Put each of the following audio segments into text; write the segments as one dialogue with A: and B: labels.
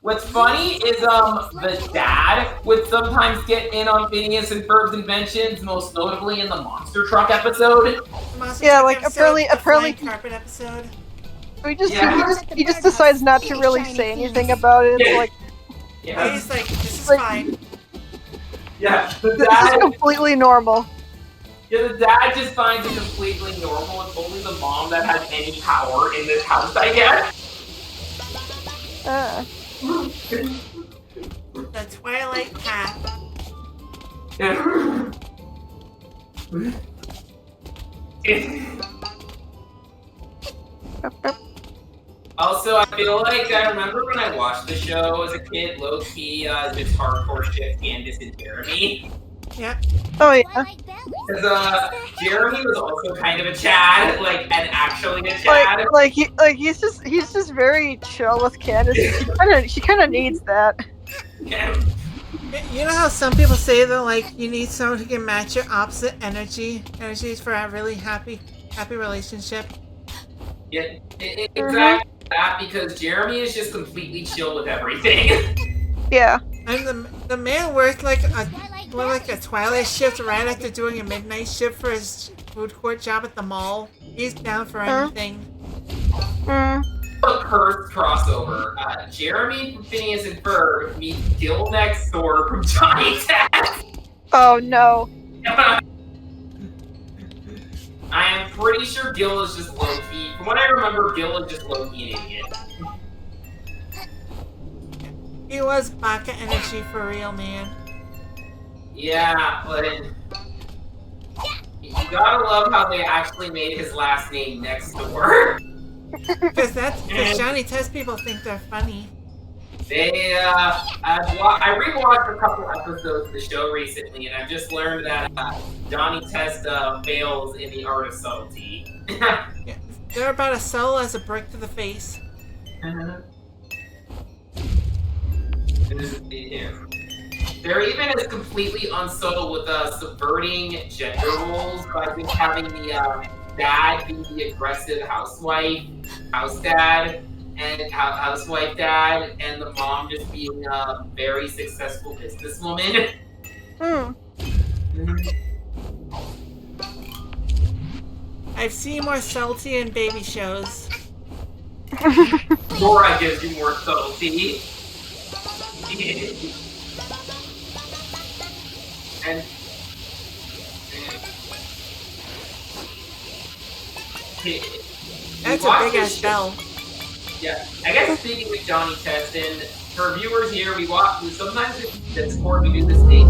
A: What's funny is the dad would sometimes get in on Phineas and Ferb's inventions, most notably in the monster truck episode.
B: Yeah, like apparently
C: carpet episode.
B: He just decides not to really say anything about it.
A: Yeah.
B: Like,
A: Yeah,
C: He's like, this is
B: Like-
C: fine.
A: yeah, the
B: this is
A: dad.
B: completely normal.
A: Yeah, the dad just finds it completely normal. It's only the mom that has any power in this house, I guess.
C: The Twilight Path. Also, I feel like I remember when I watched the show as a kid, low-key, just hardcore shit Candace and Jeremy. Yep.
B: Oh yeah.
A: Because Jeremy was also kind of a Chad, like, and actually a Chad.
B: He's just very chill with Candace. She kind of needs that.
A: Yeah.
C: You know how some people say that, like, you need someone who can match your opposite energies for a really happy relationship?
A: Yeah, exactly that, because Jeremy is just completely chill with everything.
B: Yeah.
C: And the man worked like a twilight shift right after doing a midnight shift for his food court job at the mall. He's down for anything.
A: A cursed crossover. Jeremy from Phineas and Ferb meets Gil next door from Johnny Test.
B: Oh no.
A: I am pretty sure Gil is just low-key. From what I remember, Gil is just low-key an idiot.
C: He was Baka energy for real, man.
A: Yeah, but you gotta love how they actually made his last name next door.
C: Because Johnny Test people think they're funny.
A: I rewatched a couple episodes of the show recently, and I've just learned that Johnny Test fails in the art of subtlety.
C: Yeah. They're about as subtle as a brick to the face.
A: They're even as completely unsubtle with subverting gender roles by just having the dad be the aggressive house dad, and housewife dad, and the mom just being a very successful businesswoman.
C: I've seen more subtlety in baby shows.
A: Dora gives you more subtlety. And
C: That's a big ass bell.
A: Yeah, I guess speaking with Johnny Teston, for viewers here, we sometimes in Discord we do this thing.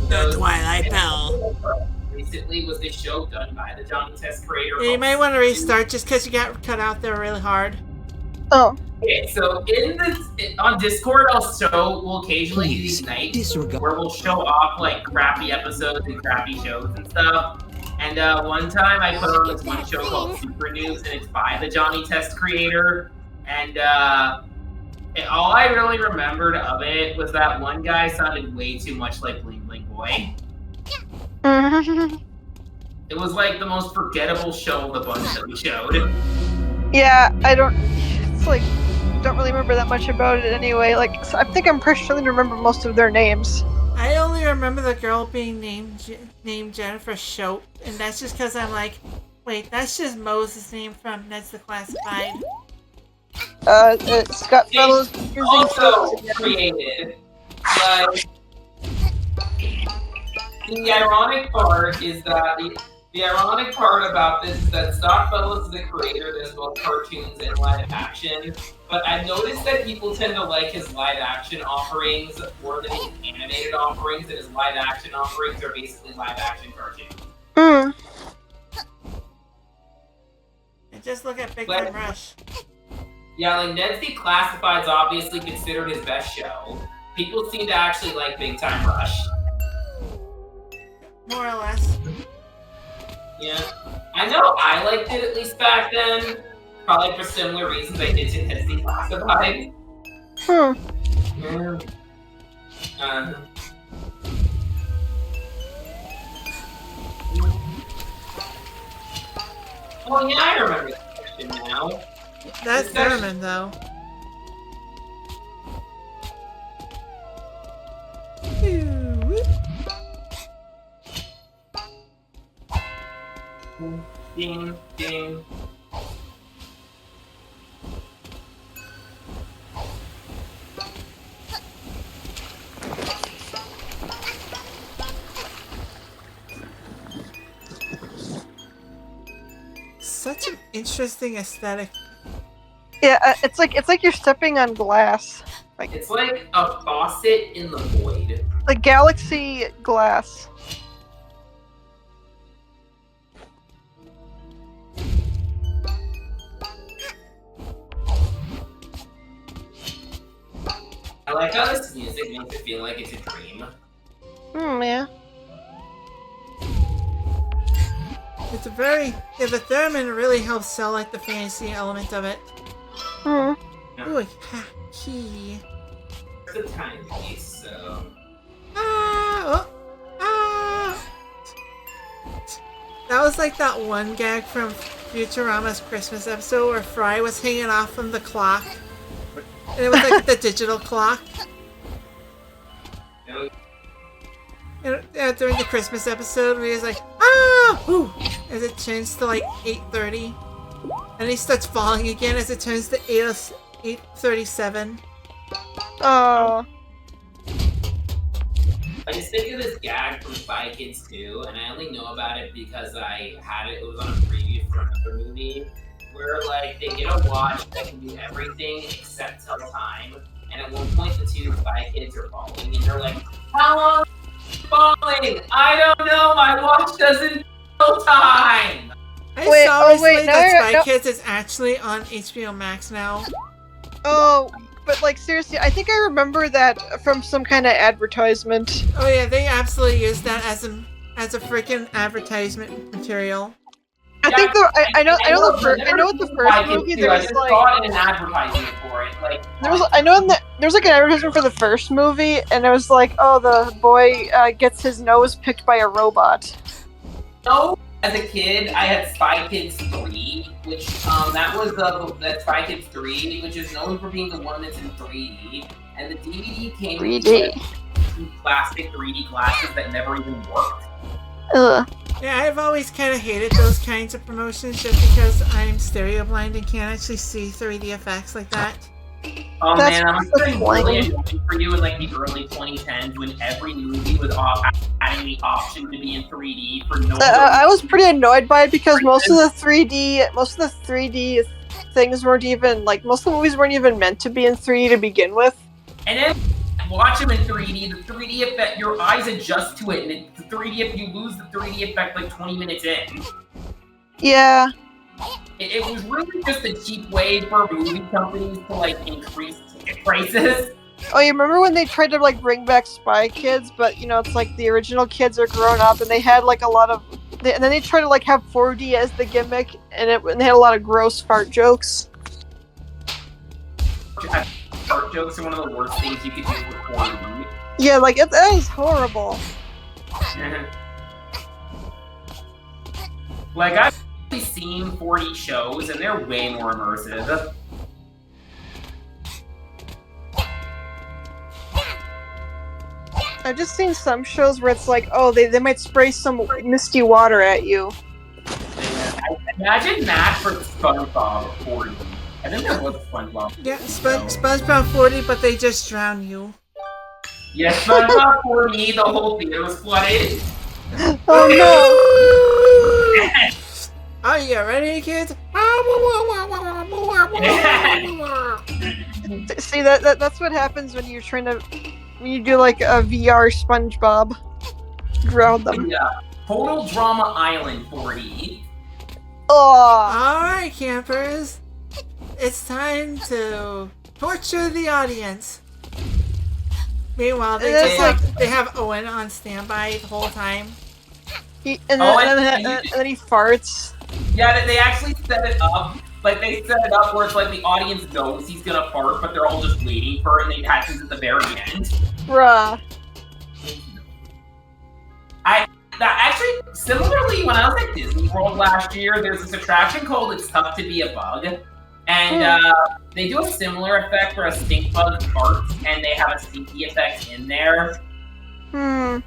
C: The Twilight Bell.
A: Recently was this show done by the Johnny Test creator.
C: Yeah, you might want to restart just because you got cut out there really hard.
B: Oh.
A: Okay, so on Discord, we'll occasionally do these nights where we'll show off like crappy episodes and crappy shows and stuff. And one time I put on this one show called Super News, and it's by the Johnny Test creator. And all I really remembered of it was that one guy sounded way too much like Bling Bling Boy. It was like the most forgettable show of the bunch that we showed.
B: Yeah, don't really remember that much about it anyway. Like, so I think I'm pretty sure I remember most of their names.
C: I only remember the girl being named Jennifer Shope, and that's just because I'm like, wait, that's just Moses' name from Ned's the Classified.
B: Scott Fellows
A: Also created, like, the ironic part is that the ironic part about this is that Scott Fellows is the creator. There's both cartoons and live action, but I've noticed that people tend to like his live action offerings more than his animated offerings, and his live action offerings are basically live action cartoons.
C: And just look at Big Time Rush.
A: Yeah, like Ned's Declassified's obviously considered his best show. People seem to actually like Big Time Rush.
C: More or less.
A: Yeah. I know I liked it at least back then. Probably for similar reasons I did to Ned's Declassified. Oh yeah, I remember that question now.
C: That's Thurman, though.
A: Ding, ding.
C: Such an interesting aesthetic.
B: Yeah, it's like you're stepping on glass.
A: It's like a faucet in the void.
B: Like galaxy glass.
A: I like how this music makes it feel like it's a dream.
B: Yeah.
C: It's a very... Yeah, the theremin really helps sell, like, the fantasy element of it.
B: Hmm.
C: Ooh, a key.
A: It's a timepiece, so...
C: That was like that one gag from Futurama's Christmas episode where Fry was hanging off from the clock. And it was like the digital clock. And during the Christmas episode where he was like, ooh, as it turns to like 8:30. And he starts falling again as it turns to 8:37.
B: Oh.
A: I just think of this gag from Spy Kids 2, and I only know about it because I had it. It was on a preview for another movie where, like, they get a watch that can do everything except tell time. And at one point, the two Spy Kids are falling, and they're like, "How long are you falling? I don't know. My watch doesn't tell time."
C: I saw recently that Spy Kids is actually on HBO Max now.
B: Oh. But, like, seriously, I think I remember that from some kind of advertisement.
C: Oh yeah, they absolutely use that as a freaking advertisement material.
B: I think I know what the first movie there
A: I
B: was
A: just
B: like.
A: saw it in an advertisement for it. Like
B: There was like an advertisement for the first movie, and it was like, oh, the boy gets his nose picked by a robot.
A: No. As a kid, I had Spy Kids 3, which that was that Spy Kids 3, which is known for being the one that's in 3D, and the DVD came with like, two plastic 3D glasses that never even worked.
B: Ugh.
C: Yeah, I've always kind of hated those kinds of promotions just because I'm stereo blind and can't actually see 3D effects like that.
A: Oh man, I'm really annoying for you in like the early 2010s when every movie was adding the option to be in 3D for no reason.
B: I was pretty annoyed by it because most of the 3D things weren't even like most of the movies weren't even meant to be in 3D to begin with.
A: And then watch them in 3D. The 3D effect, your eyes adjust to it, and the 3D you lose the 3D effect like 20 minutes in.
B: Yeah.
A: It was really just a cheap way for movie companies to like increase ticket prices.
B: Oh, you remember when they tried to like bring back Spy Kids, but you know it's like the original kids are grown up, and they had like a lot of, and then they tried to like have 4D as the gimmick, and they had a lot of gross fart jokes.
A: Fart jokes are one of the worst things you could do with 4D.
B: Yeah, like that is horrible.
A: Like I've seen 4D shows, and they're way more immersive.
B: I've just seen some shows where it's like, oh, they might spray some misty water at you.
A: Imagine that for SpongeBob 4D. I think there was a SpongeBob.
C: Yeah, SpongeBob 4D, but they just drown you.
A: Yeah, SpongeBob 4D, the whole theater was flooded.
B: Oh no!
C: Are you ready, kids?
B: See, that's what happens when you're trying to, when you do like a VR SpongeBob. Drown them.
A: Yeah. Total Drama Island 4D.
B: Oh.
C: Alright, campers. It's time to torture the audience. Meanwhile, they have Owen on standby the whole time.
B: And then he farts.
A: Yeah, they actually set it up. Like, they set it up where it's like the audience knows he's gonna fart, but they're all just waiting for it, and it happens at the very end.
B: Bruh.
A: Actually, similarly, when I was at Disney World last year, there's this attraction called It's Tough to Be a Bug. And they do a similar effect where a stink bug farts, and they have a stinky effect in there. And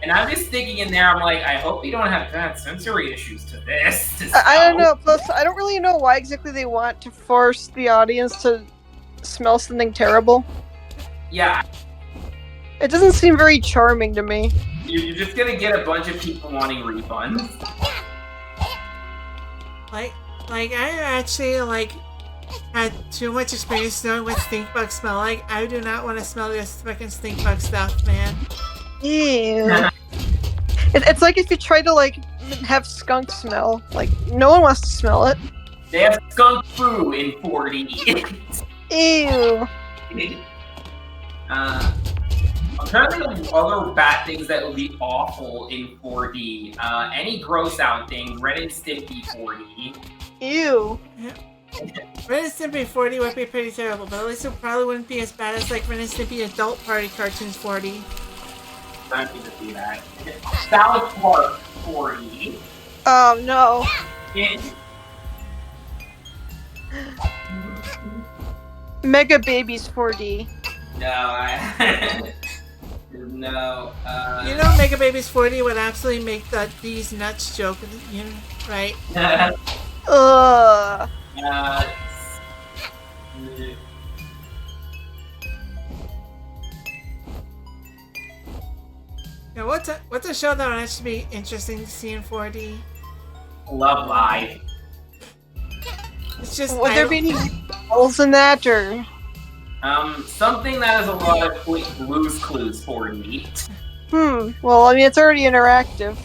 A: And I'm just thinking in there, I'm like, I hope we don't have bad sensory issues to this.
B: I don't know. Plus, I don't really know why exactly they want to force the audience to smell something terrible.
A: Yeah.
B: It doesn't seem very charming to me.
A: You're just gonna get a bunch of people wanting refunds.
C: Like I actually had too much experience knowing what stink bugs smell like. I do not want to smell this fucking stink bug stuff, man.
B: Ew. It's like if you try to have skunk smell. Like no one wants to smell it.
A: They have skunk foo in 4D.
B: Ew.
A: I'm trying to think of other bad things that would be awful in 4D. Any gross out thing, Ren and Stimpy 4D.
B: Ew.
C: Yeah. Ren and Stimpy 4D would be pretty terrible, but at least it probably wouldn't be as bad as like Ren and Stimpy Adult Party Cartoons 4D.
A: Time to see that. South Park 4D.
B: Oh no. Mega Babies 4D.
A: No, no.
C: You know, Mega Babies 4D would absolutely make these nuts joke, you know, right?
B: Ugh.
C: Now, what's a show that would actually be interesting to see in 4D?
A: Love Live.
C: It's just.
B: Would there be any holes in that, or?
A: Something that has a lot of Blue's Clues 4D.
B: Well, I mean, it's already interactive.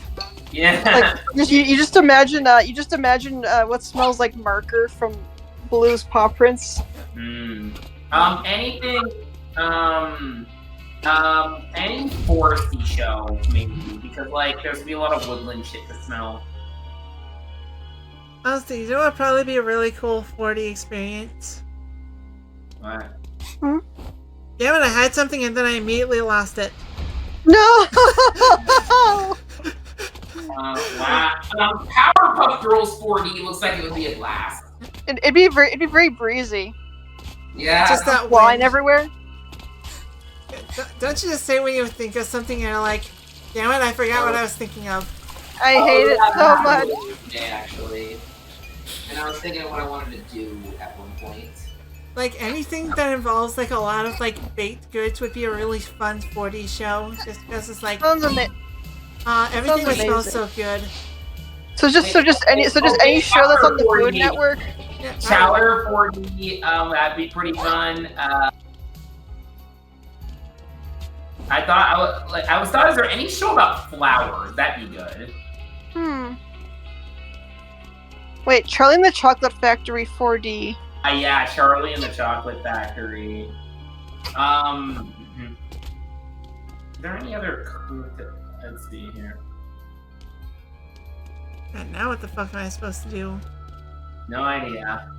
A: Yeah.
B: Like, you just imagine what smells like marker from Blue's Paw Prints.
A: Anything. Any foresty show maybe because there's gonna be a lot of woodland shit to smell.
C: Honestly, you know what would probably be a really cool 4D experience?
A: What?
C: Yeah, when I had something and then I immediately lost it.
B: No.
A: Wow. Powerpuff Girls 4D looks like it would be a blast.
B: It'd be very breezy.
A: Yeah.
C: Just that
B: wine
C: wind.
B: everywhere.
C: Don't you just say when you think of something and you're like, damn it, I forgot what I was thinking of.
B: I hate it so much.
D: Yeah, actually. And I was thinking of what I wanted to do at one point.
C: Like anything that involves a lot of baked goods would be a really fun 4D show. Just because it's everything would smell so good.
B: So just any show that's on the Food Network.
C: Yeah,
A: Chowder 4D, that'd be pretty fun. I thought, is there any show about flowers? That'd be good.
B: Wait, Charlie and the Chocolate Factory 4D.
A: Yeah, Charlie and the Chocolate Factory. Are there any other let's see here.
C: And now what the fuck am I supposed to do?
A: No idea.